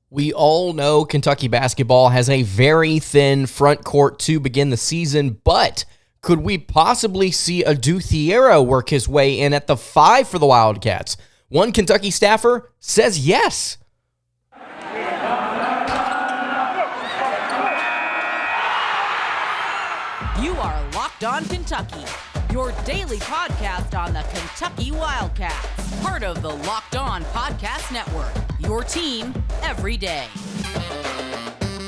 We all know Kentucky basketball has a very thin front court to begin the season, but could we possibly see Adou Thiero work his way in at the 5 for the Wildcats? One Kentucky staffer says yes. You are Locked On Kentucky, your daily podcast on the Kentucky Wildcats, part of the Locked On Podcast Network, your team every day.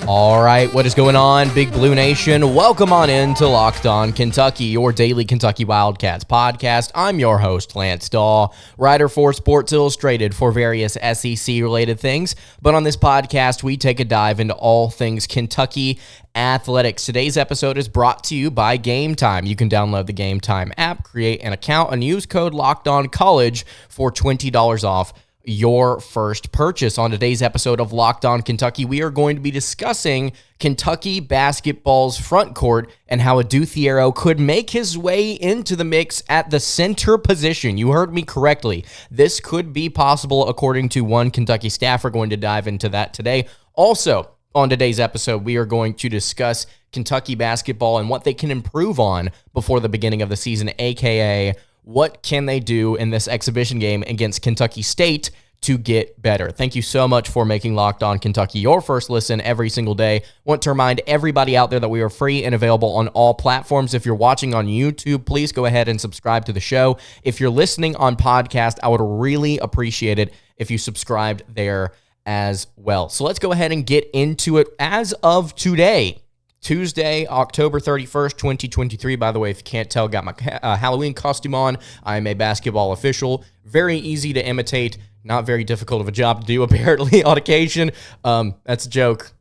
All right, what is going on, Big Blue Nation? Welcome on in to Locked On Kentucky, your daily Kentucky Wildcats podcast. I'm your host, Lance Dawe, writer for Sports Illustrated for various SEC-related things. But on this podcast, we take a dive into all things Kentucky athletics. Today's episode is brought to you by Game Time. You can download the Game Time app, create an account, and use code LOCKEDONCollege for $20 off your first purchase. On today's episode of Locked On Kentucky, we are going to be discussing Kentucky basketball's front court and how Adou Thiero could make his way into the mix at the center position. You heard me correctly. This could be possible according to one Kentucky staffer. Going to dive into that today. Also, on today's episode, we are going to discuss Kentucky basketball and what they can improve on before the beginning of the season, aka what can they do in this exhibition game against Kentucky State to get better? Thank you so much for making Locked On Kentucky your first listen every single day. Want to remind everybody out there that we are free and available on all platforms. If you're watching on YouTube, please go ahead and subscribe to the show. If you're listening on podcast, I would really appreciate it if you subscribed there as well. So let's go ahead and get into it. As of today, Tuesday, October 31st, 2023. By the way, if you can't tell, got my Halloween costume on. I'm a basketball official. Very easy to imitate. Not very difficult of a job to do, apparently, on occasion. That's a joke.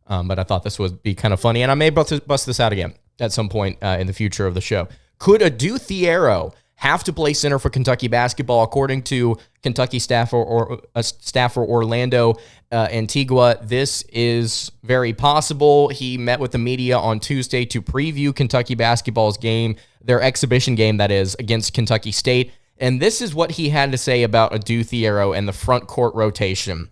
But I thought this would be kind of funny, and I may bust this out again at some point in the future of the show. Could Adou Thiero have to play center for Kentucky basketball? According to Kentucky staffer Orlando Antigua, this is very possible. He met with the media on Tuesday to preview Kentucky basketball's game, their exhibition game, that is, against Kentucky State. And this is what he had to say about Adou Thiero and the front court rotation.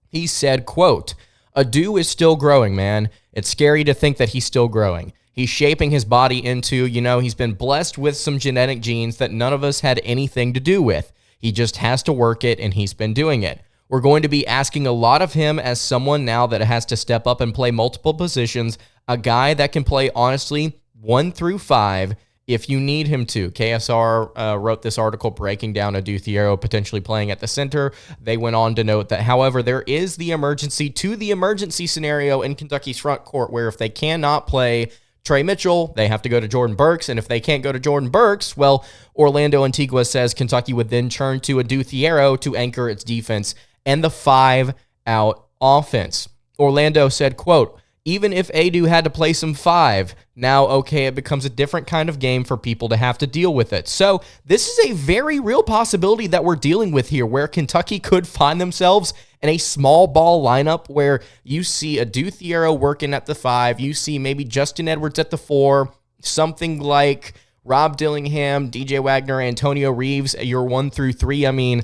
He said, quote, "Adou is still growing, man. It's scary to think that he's still growing. He's shaping his body into, he's been blessed with some genetic genes that none of us had anything to do with. He just has to work it, and he's been doing it. We're going to be asking a lot of him as someone now that has to step up and play multiple positions, a guy that can play, honestly, 1 through 5 if you need him to." KSR wrote this article breaking down Adou Thiero potentially playing at the center. They went on to note that, however, there is the emergency scenario in Kentucky's front court where if they cannot play Tre Mitchell, they have to go to Jordan Burks, and if they can't go to Jordan Burks, well, Orlando Antigua says Kentucky would then turn to Adou Thiero to anchor its defense and the 5-out offense. Orlando said, quote, "Even if Adou had to play some 5, now, okay, it becomes a different kind of game for people to have to deal with it." So this is a very real possibility that we're dealing with here, where Kentucky could find themselves in a small ball lineup where you see Adou Thiero working at the 5, you see maybe Justin Edwards at the 4, something like Rob Dillingham, DJ Wagner, Antonio Reeves, your 1 through 3. I mean,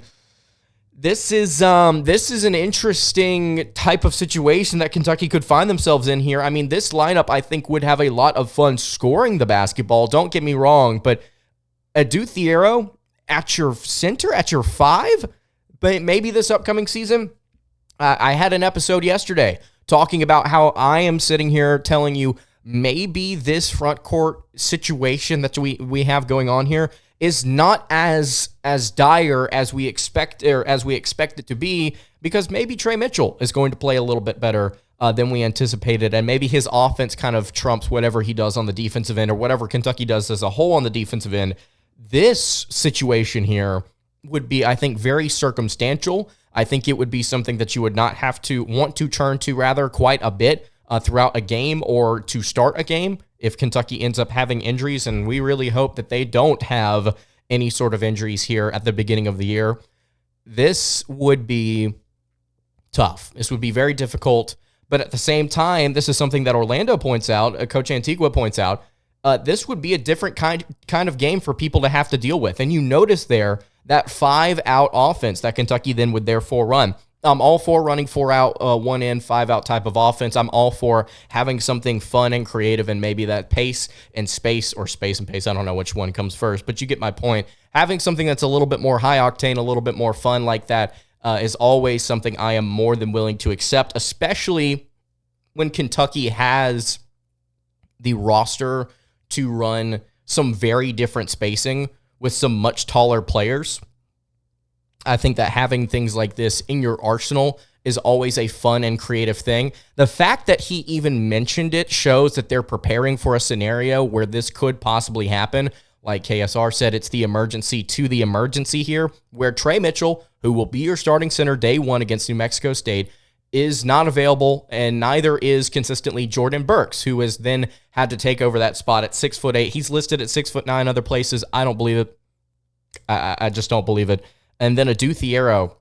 This is an interesting type of situation that Kentucky could find themselves in here. I mean, this lineup, I think, would have a lot of fun scoring the basketball. Don't get me wrong, but Adou Thiero at your center, at your 5, but maybe this upcoming season. I had an episode yesterday talking about how I am sitting here telling you maybe this front court situation that we have going on here is not as dire as we expect it to be, because maybe Tre Mitchell is going to play a little bit better than we anticipated, and maybe his offense kind of trumps whatever he does on the defensive end or whatever Kentucky does as a whole on the defensive end. This situation here would be, I think, very circumstantial. I think it would be something that you would not have to want to turn to rather quite a bit throughout a game or to start a game if Kentucky ends up having injuries, and we really hope that they don't have any sort of injuries here at the beginning of the year. This would be tough. This would be very difficult, but at the same time, this is something that Orlando points out, Coach Antigua points out, this would be a different kind of game for people to have to deal with. And you notice there that 5-out offense that Kentucky then would therefore run. I'm all for running 4 out, 1 in, 5 out type of offense. I'm all for having something fun and creative and maybe that pace and space, or space and pace. I don't know which one comes first, but you get my point. Having something that's a little bit more high octane, a little bit more fun like that is always something I am more than willing to accept, especially when Kentucky has the roster to run some very different spacing with some much taller players. I think that having things like this in your arsenal is always a fun and creative thing. The fact that he even mentioned it shows that they're preparing for a scenario where this could possibly happen. Like KSR said, it's the emergency to the emergency here, where Tre Mitchell, who will be your starting center day one against New Mexico State, is not available, and neither is consistently Jordan Burks, who has then had to take over that spot at 6'8". He's listed at 6'9" other places. I don't believe it. I just don't believe it. And then Adou Thiero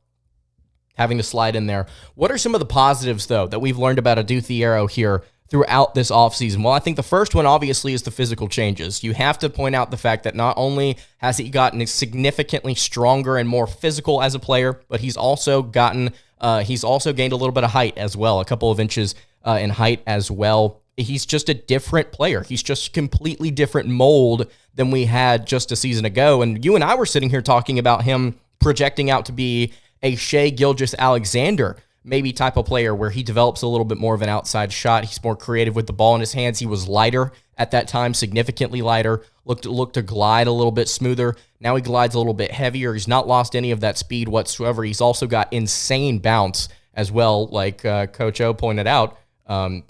having to slide in there. What are some of the positives, though, that we've learned about Adou Thiero here throughout this offseason? Well, I think the first one, obviously, is the physical changes. You have to point out the fact that not only has he gotten significantly stronger and more physical as a player, but he's also gained a little bit of height as well, a couple of inches in height as well. He's just a different player. He's just a completely different mold than we had just a season ago. And you and I were sitting here talking about him projecting out to be a Shai Gilgeous-Alexander maybe type of player, where he develops a little bit more of an outside shot. He's more creative with the ball in his hands. He was lighter at that time, significantly lighter, looked to glide a little bit smoother. Now he glides a little bit heavier. He's not lost any of that speed whatsoever. He's also got insane bounce as well, like Coach O pointed out.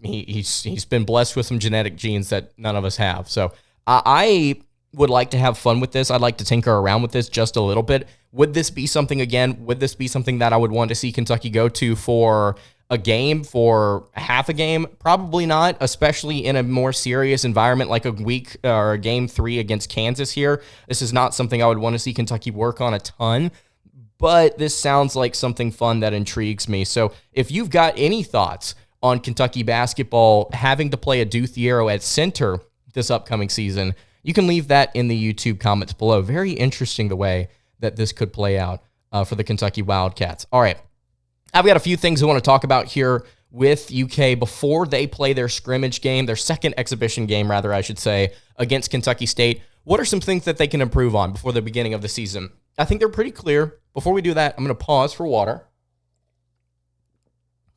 He's been blessed with some genetic genes that none of us have. So I would like to have fun with this. I'd like to tinker around with this just a little bit. Would this be something, again, would this be something that I would want to see Kentucky go to for a game, for half a game? Probably not, especially in a more serious environment like a week or a game 3 against Kansas here. This is not something I would want to see Kentucky work on a ton, but this sounds like something fun that intrigues me. So if you've got any thoughts on Kentucky basketball having to play Adou Thiero at center this upcoming season, you can leave that in the YouTube comments below. Very interesting the way that this could play out for the Kentucky Wildcats. All right, I've got a few things I want to talk about here with UK before they play their scrimmage game, their second exhibition game, rather, I should say, against Kentucky State. What are some things that they can improve on before the beginning of the season? I think they're pretty clear. Before we do that, I'm going to pause for water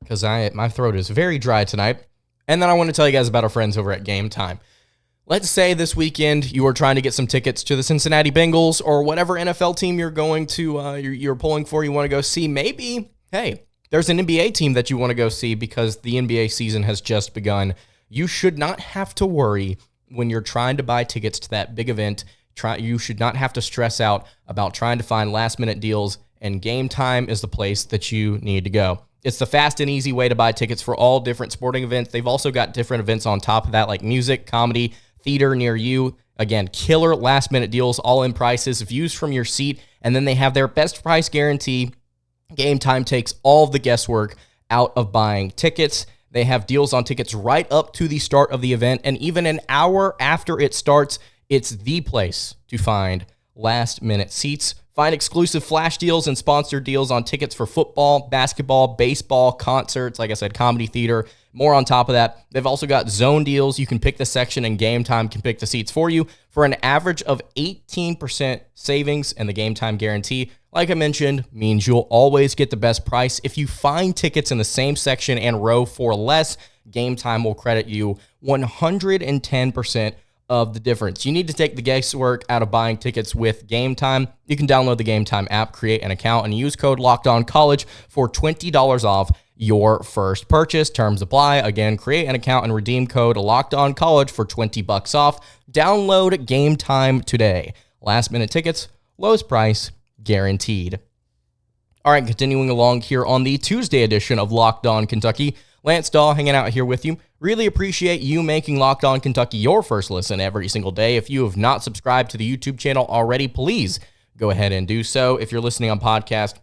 because my throat is very dry tonight. And then I want to tell you guys about our friends over at Game Time. Let's say this weekend you are trying to get some tickets to the Cincinnati Bengals or whatever NFL team you're going to, you're pulling for, you want to go see. Maybe, hey, there's an NBA team that you want to go see because the NBA season has just begun. You should not have to worry when you're trying to buy tickets to that big event. You should not have to stress out about trying to find last-minute deals, and Game Time is the place that you need to go. It's the fast and easy way to buy tickets for all different sporting events. They've also got different events on top of that, like music, comedy, theater near you. Again, killer last-minute deals, all in prices, views from your seat, and then they have their best price guarantee. Game Time takes all of the guesswork out of buying tickets. They have deals on tickets right up to the start of the event, and even an hour after it starts, it's the place to find last-minute seats. Find exclusive flash deals and sponsored deals on tickets for football, basketball, baseball, concerts, like I said, comedy, theater, more on top of that. They've also got zone deals. You can pick the section and Game Time can pick the seats for you for an average of 18% savings, and the Game Time guarantee, like I mentioned, means you'll always get the best price. If you find tickets in the same section and row for less, Game Time will credit you 110% of the difference. You need to take the guesswork out of buying tickets with Game Time. You can download the Game Time app, create an account, and use code LOCKEDONCollege for $20 off your first purchase. Terms apply. Again, create an account and redeem code LOCKEDONCollege for $20 off. Download Game Time today. Last minute tickets, lowest price guaranteed. All right, continuing along here on the Tuesday edition of Locked On Kentucky. Lance Dawe hanging out here with you. Really appreciate you making Locked On Kentucky your first listen every single day. If you have not subscribed to the YouTube channel already, please go ahead and do so. If you're listening on podcast,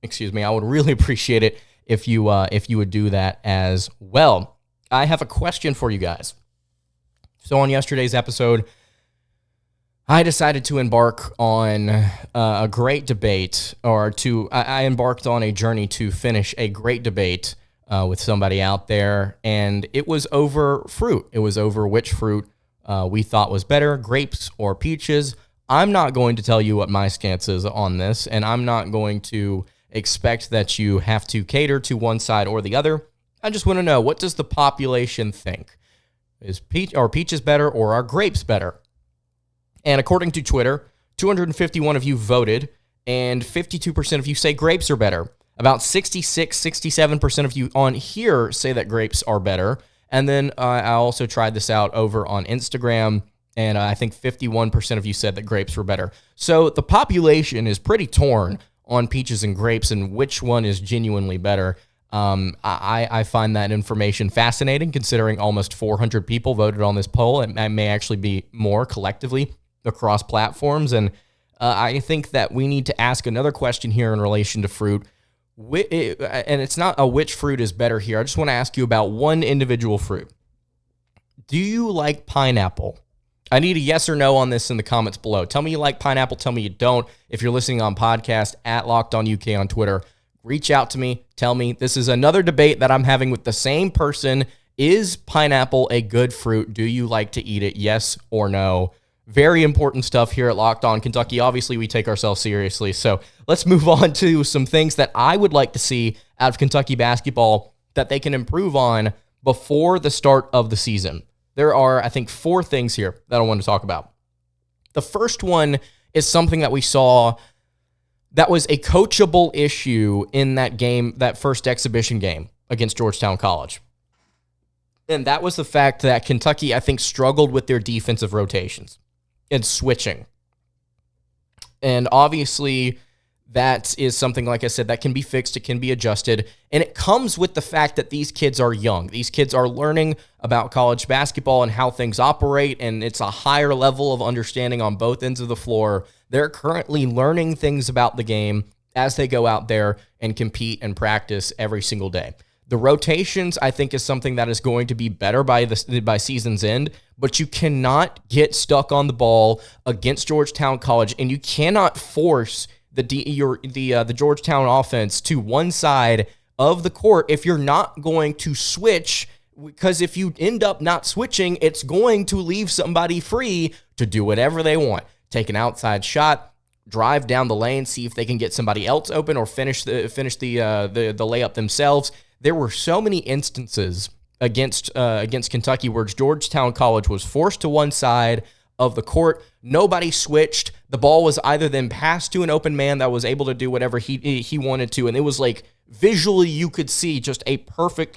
I would really appreciate it if you would do that as well. I have a question for you guys. So on yesterday's episode, I decided to embark on a great debate, I embarked on a journey to finish a great debate with somebody out there, and it was over fruit. It was over which fruit we thought was better, grapes or peaches. I'm not going to tell you what my stance is on this, and I'm not going to expect that you have to cater to one side or the other. I just want to know, what does the population think? Are peaches better or are grapes better? And according to Twitter, 251 of you voted, and 52% of you say grapes are better. About 67% of you on here say that grapes are better. And then I also tried this out over on Instagram, and I think 51% of you said that grapes were better. So the population is pretty torn on peaches and grapes and which one is genuinely better. I find that information fascinating, considering almost 400 people voted on this poll. It may actually be more collectively across platforms. And I think that we need to ask another question here in relation to fruit. And it's not a which fruit is better here. I just want to ask you about one individual fruit. Do you like pineapple? I need a yes or no on this in the comments below. Tell me you like pineapple. Tell me you don't. If you're listening on podcast, at LockedOnUK on Twitter, reach out to me. Tell me. This is another debate that I'm having with the same person. Is pineapple a good fruit? Do you like to eat it? Yes or no? Very important stuff here at Locked On Kentucky. Obviously, we take ourselves seriously. So let's move on to some things that I would like to see out of Kentucky basketball that they can improve on before the start of the season. There are, I think, 4 things here that I want to talk about. The first one is something that we saw that was a coachable issue in that game, that first exhibition game against Georgetown College. And that was the fact that Kentucky, I think, struggled with their defensive rotations and switching. And obviously, that is something, like I said, that can be fixed, it can be adjusted, and it comes with the fact that these kids are young. These kids are learning about college basketball and how things operate, and it's a higher level of understanding on both ends of the floor. They're currently learning things about the game as they go out there and compete and practice every single day. The rotations, I think, is something that is going to be better by season's end, but you cannot get stuck on the ball against Georgetown College, and you cannot force the Georgetown offense to one side of the court if you're not going to switch, because if you end up not switching, it's going to leave somebody free to do whatever they want. Take an outside shot, drive down the lane, see if they can get somebody else open or finish the layup themselves. There were so many instances against Kentucky where Georgetown College was forced to one side of the court. Nobody switched. The ball was either then passed to an open man that was able to do whatever he wanted to, and it was like visually you could see just a perfect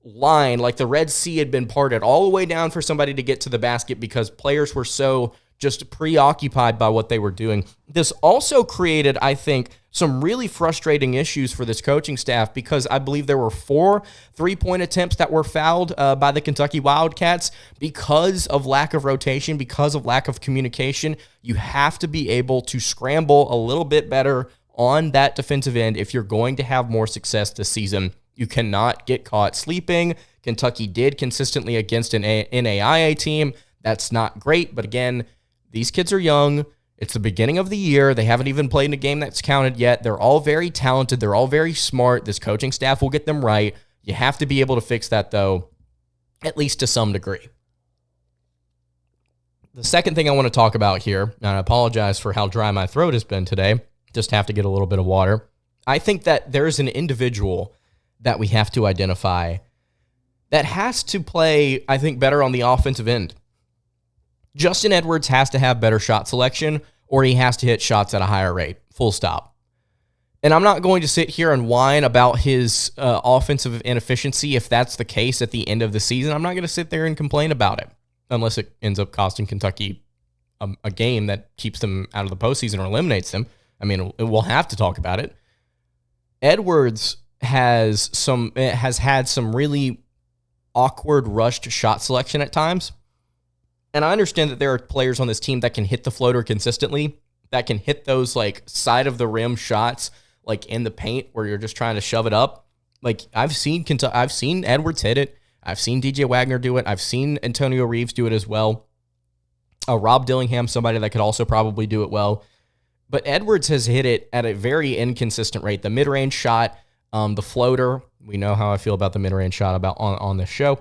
line, like the Red Sea had been parted all the way down for somebody to get to the basket because players were so just preoccupied by what they were doing. This also created, I think, some really frustrating issues for this coaching staff because I believe there were 4 3-point attempts that were fouled by the Kentucky Wildcats because of lack of rotation, because of lack of communication. You have to be able to scramble a little bit better on that defensive end if you're going to have more success this season. You cannot get caught sleeping. Kentucky did consistently against an NAIA team. That's not great, but again, these kids are young. It's the beginning of the year. They haven't even played in a game that's counted yet. They're all very talented. They're all very smart. This coaching staff will get them right. You have to be able to fix that, though, at least to some degree. The second thing I want to talk about here, and I apologize for how dry my throat has been today, just have to get a little bit of water. I think that there's an individual that we have to identify that has to play, I think, better on the offensive end. Justin Edwards has to have better shot selection, or he has to hit shots at a higher rate, full stop. And I'm not going to sit here and whine about his offensive inefficiency if that's the case at the end of the season. I'm not going to sit there and complain about it, unless it ends up costing Kentucky a game that keeps them out of the postseason or eliminates them. I mean, we'll have to talk about it. Edwards has had some really awkward rushed shot selection at times. And I understand that there are players on this team that can hit the floater consistently, that can hit those side of the rim shots in the paint where you're just trying to shove it up. I've seen Edwards hit it. I've seen DJ Wagner do it. I've seen Antonio Reeves do it as well. Rob Dillingham, somebody that could also probably do it well. But Edwards has hit it at a very inconsistent rate. The mid-range shot, the floater, we know how I feel about the mid-range shot about on this show.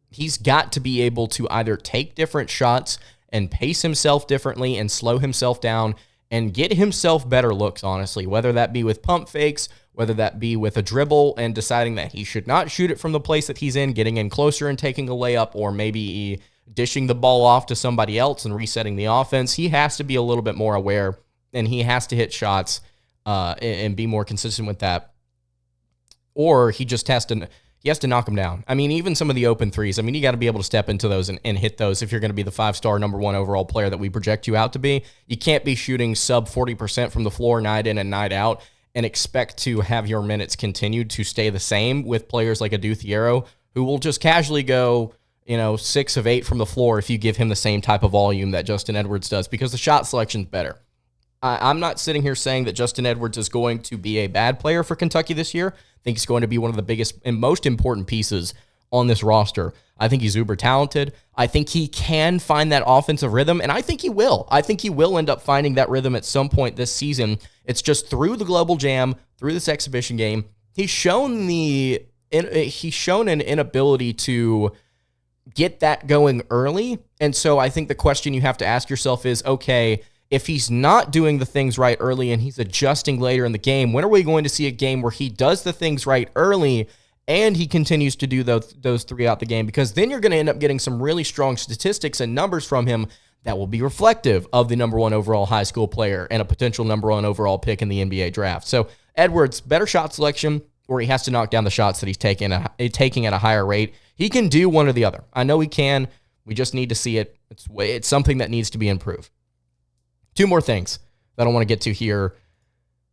He's got to be able to either take different shots and pace himself differently and slow himself down and get himself better looks, honestly, whether that be with pump fakes, whether that be with a dribble and deciding that he should not shoot it from the place that he's in, getting in closer and taking a layup, or maybe dishing the ball off to somebody else and resetting the offense. He has to be a little bit more aware, and he has to hit shots and be more consistent with that. Or he just has to knock them down. I mean, even some of the open threes, I mean, you got to be able to step into those and hit those if you're going to be the 5-star number 1 overall player that we project you out to be. You can't be shooting sub 40% from the floor night in and night out and expect to have your minutes continued to stay the same with players like Adou Thiero, who will just casually go, 6 of 8 from the floor if you give him the same type of volume that Justin Edwards does, because the shot selection's better. I'm not sitting here saying that Justin Edwards is going to be a bad player for Kentucky this year. I think he's going to be one of the biggest and most important pieces on this roster. I think he's uber talented. I think he can find that offensive rhythm, and I think he will. I think he will end up finding that rhythm at some point this season. It's just through the Global Jam, through this exhibition game, he's shown an inability to get that going early. And so I think the question you have to ask yourself is, okay, if he's not doing the things right early and he's adjusting later in the game, when are we going to see a game where he does the things right early and he continues to do those throughout the game? Because then you're going to end up getting some really strong statistics and numbers from him that will be reflective of the number 1 overall high school player and a potential number 1 overall pick in the NBA draft. So Edwards, better shot selection, or he has to knock down the shots that he's taking at a higher rate. He can do one or the other. I know he can. We just need to see it. It's something that needs to be improved. 2 more things that I want to get to here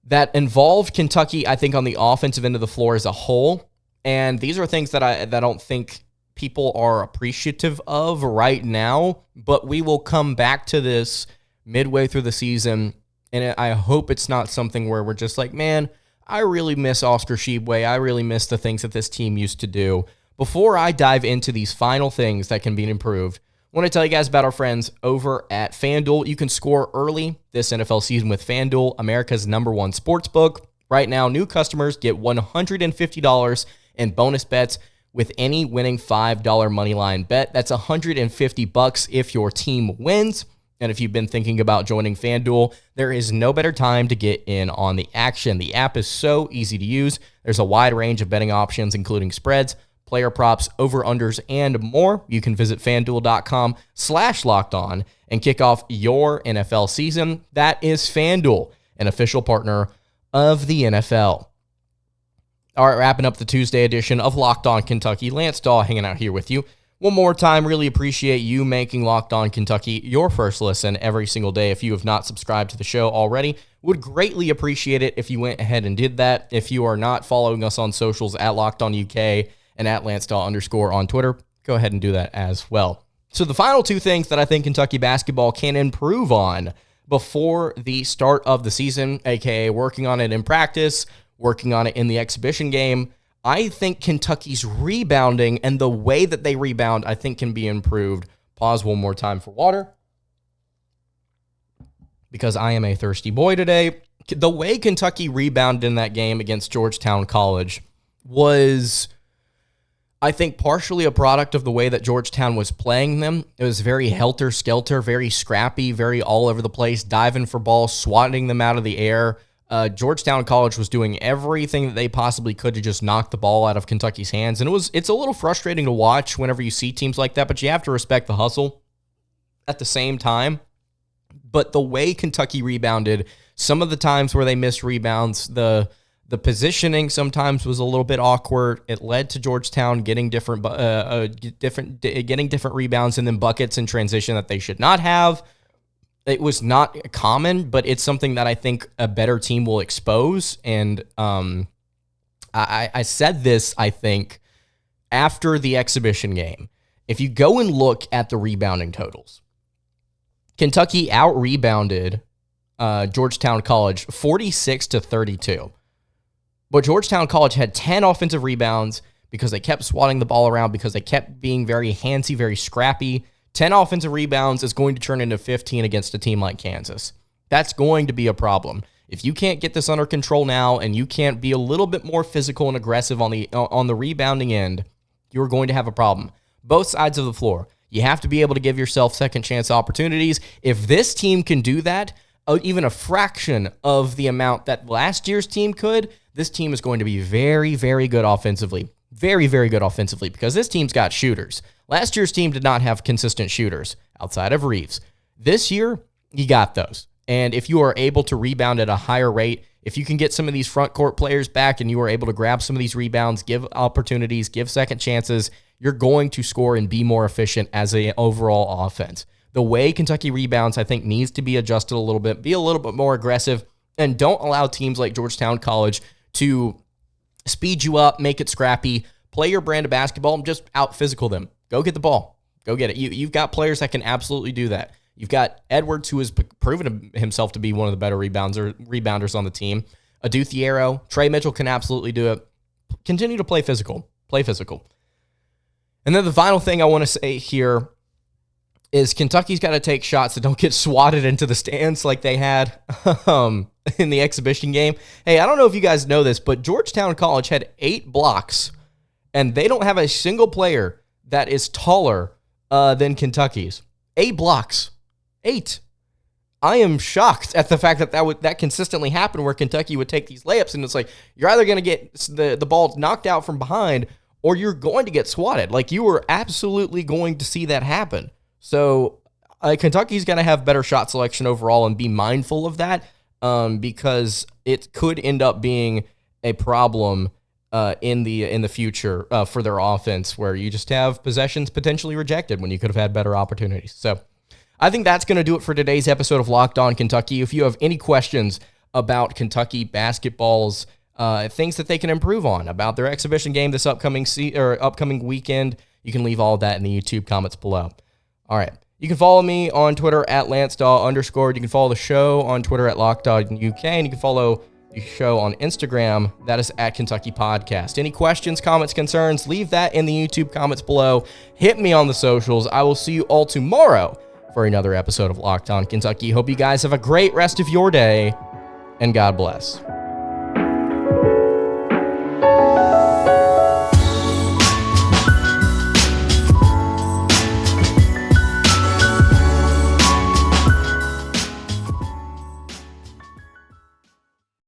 that involve Kentucky, I think, on the offensive end of the floor as a whole. And these are things that I don't think people are appreciative of right now, but we will come back to this midway through the season. And I hope it's not something where we're just like, man, I really miss Oscar Tshiebwe. I really miss the things that this team used to do. Before I dive into these final things that can be improved, I want to tell you guys about our friends over at FanDuel. You can score early this NFL season with FanDuel, America's #1 sportsbook. Right now, new customers get $150 in bonus bets with any winning $5 moneyline bet. That's $150 if your team wins. And if you've been thinking about joining FanDuel, there is no better time to get in on the action. The app is so easy to use. There's a wide range of betting options, including spreads, player props, over-unders, and more. You can visit FanDuel.com/lockedon and kick off your NFL season. That is FanDuel, an official partner of the NFL. All right, wrapping up the Tuesday edition of Locked On Kentucky. Lance Dawe hanging out here with you. One more time, really appreciate you making Locked On Kentucky your first listen every single day. If you have not subscribed to the show already, would greatly appreciate it if you went ahead and did that. If you are not following us on socials at Locked On UK and at @LanceDawe_ on Twitter, go ahead and do that as well. So the final 2 things that I think Kentucky basketball can improve on before the start of the season, aka working on it in practice, working on it in the exhibition game, I think Kentucky's rebounding and the way that they rebound, I think, can be improved. Pause one more time for water, because I am a thirsty boy today. The way Kentucky rebounded in that game against Georgetown College was, I think, partially a product of the way that Georgetown was playing them. It was very helter-skelter, very scrappy, very all over the place, diving for balls, swatting them out of the air. Georgetown College was doing everything that they possibly could to just knock the ball out of Kentucky's hands. And it's a little frustrating to watch whenever you see teams like that, but you have to respect the hustle at the same time. But the way Kentucky rebounded, some of the times where they missed rebounds, the positioning sometimes was a little bit awkward. It led to Georgetown getting different rebounds and then buckets in transition that they should not have. It was not common, but it's something that I think a better team will expose. And I said this, I think, after the exhibition game. If you go and look at the rebounding totals, Kentucky out-rebounded Georgetown College 46-32. But Georgetown College had 10 offensive rebounds because they kept swatting the ball around, because they kept being very handsy, very scrappy, 10 offensive rebounds is going to turn into 15 against a team like Kansas. That's going to be a problem. If you can't get this under control now and you can't be a little bit more physical and aggressive on the rebounding end, you're going to have a problem. Both sides of the floor. You have to be able to give yourself second chance opportunities. If this team can do that, even a fraction of the amount that last year's team could, this team is going to be very, very good offensively. Very, very good offensively because this team's got shooters. Last year's team did not have consistent shooters outside of Reeves. This year, you got those. And if you are able to rebound at a higher rate, if you can get some of these front court players back and you are able to grab some of these rebounds, give opportunities, give second chances, you're going to score and be more efficient as an overall offense. The way Kentucky rebounds, I think, needs to be adjusted a little bit, be a little bit more aggressive, and don't allow teams like Georgetown College to speed you up, make it scrappy, play your brand of basketball, and just out-physical them. Go get the ball. Go get it. You've got players that can absolutely do that. You've got Edwards, who has proven himself to be one of the better rebounders on the team. Adou Thiero, Tre Mitchell can absolutely do it. Continue to play physical. Play physical. And then the final thing I want to say here is Kentucky's got to take shots that don't get swatted into the stands like they had in the exhibition game. Hey, I don't know if you guys know this, but Georgetown College had 8 blocks, and they don't have a single player that is taller than Kentucky's. 8 blocks. 8. I am shocked at the fact that consistently happened where Kentucky would take these layups, and it's like you're either going to get the ball knocked out from behind or you're going to get swatted. Like, you are absolutely going to see that happen. So Kentucky's going to have better shot selection overall and be mindful of that because it could end up being a problem in the future for their offense where you just have possessions potentially rejected when you could have had better opportunities. So I think that's going to do it for today's episode of Locked On Kentucky. If you have any questions about Kentucky basketball's things that they can improve on, about their exhibition game this upcoming weekend, you can leave all of that in the YouTube comments below. All right. You can follow me on Twitter at @LanceDawe_. You can follow the show on Twitter at LockedOnUK, and you can follow the show on Instagram. That is at Kentucky Podcast. Any questions, comments, concerns, leave that in the YouTube comments below. Hit me on the socials. I will see you all tomorrow for another episode of Locked On Kentucky. Hope you guys have a great rest of your day, and God bless.